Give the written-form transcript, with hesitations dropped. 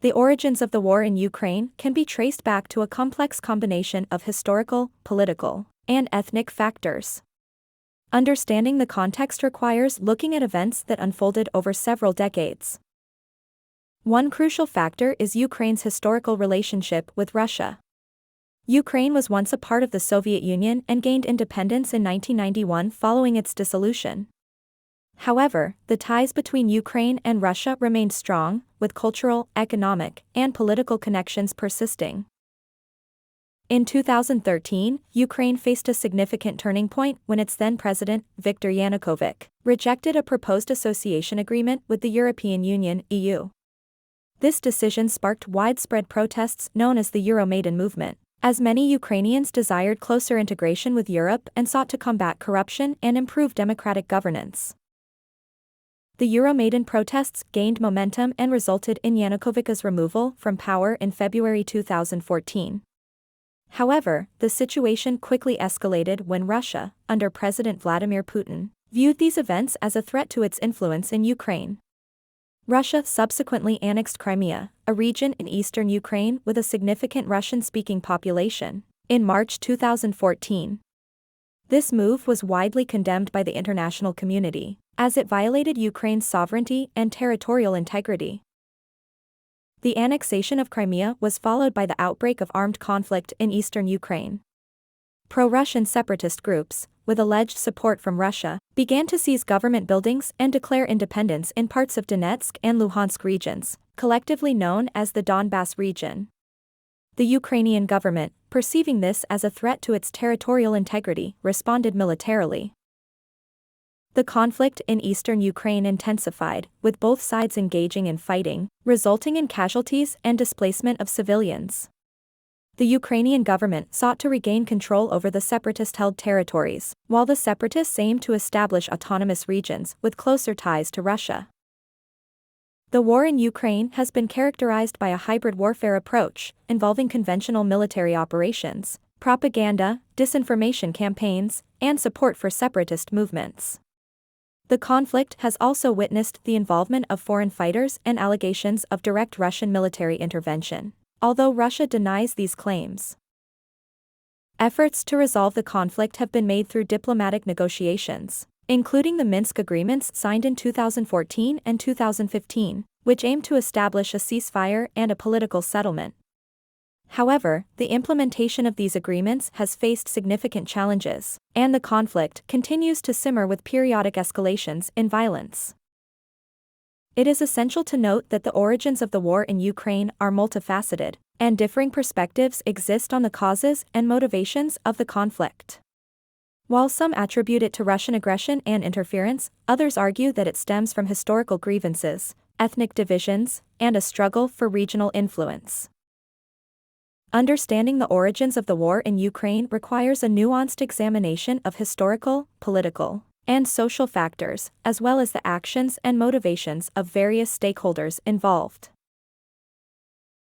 The origins of the war in Ukraine can be traced back to a complex combination of historical, political, and ethnic factors. Understanding the context requires looking at events that unfolded over several decades. One crucial factor is Ukraine's historical relationship with Russia. Ukraine was once a part of the Soviet Union and gained independence in 1991 following its dissolution. However, the ties between Ukraine and Russia remained strong, with cultural, economic, and political connections persisting. In 2013, Ukraine faced a significant turning point when its then-president, Viktor Yanukovych, rejected a proposed association agreement with the European Union (EU). This decision sparked widespread protests known as the Euromaidan movement, as many Ukrainians desired closer integration with Europe and sought to combat corruption and improve democratic governance. The Euromaidan protests gained momentum and resulted in Yanukovych's removal from power in February 2014. However, the situation quickly escalated when Russia, under President Vladimir Putin, viewed these events as a threat to its influence in Ukraine. Russia subsequently annexed Crimea, a region in eastern Ukraine with a significant Russian-speaking population, in March 2014. This move was widely condemned by the international community, as it violated Ukraine's sovereignty and territorial integrity. The annexation of Crimea was followed by the outbreak of armed conflict in eastern Ukraine. Pro-Russian separatist groups, with alleged support from Russia, began to seize government buildings and declare independence in parts of Donetsk and Luhansk regions, collectively known as the Donbas region. The Ukrainian government, perceiving this as a threat to its territorial integrity, responded militarily. The conflict in eastern Ukraine intensified, with both sides engaging in fighting, resulting in casualties and displacement of civilians. The Ukrainian government sought to regain control over the separatist-held territories, while the separatists aimed to establish autonomous regions with closer ties to Russia. The war in Ukraine has been characterized by a hybrid warfare approach, involving conventional military operations, propaganda, disinformation campaigns, and support for separatist movements. The conflict has also witnessed the involvement of foreign fighters and allegations of direct Russian military intervention, although Russia denies these claims. Efforts to resolve the conflict have been made through diplomatic negotiations, including the Minsk agreements signed in 2014 and 2015, which aim to establish a ceasefire and a political settlement. However, the implementation of these agreements has faced significant challenges, and the conflict continues to simmer with periodic escalations in violence. It is essential to note that the origins of the war in Ukraine are multifaceted, and differing perspectives exist on the causes and motivations of the conflict. While some attribute it to Russian aggression and interference, others argue that it stems from historical grievances, ethnic divisions, and a struggle for regional influence. Understanding the origins of the war in Ukraine requires a nuanced examination of historical, political, and social factors, as well as the actions and motivations of various stakeholders involved.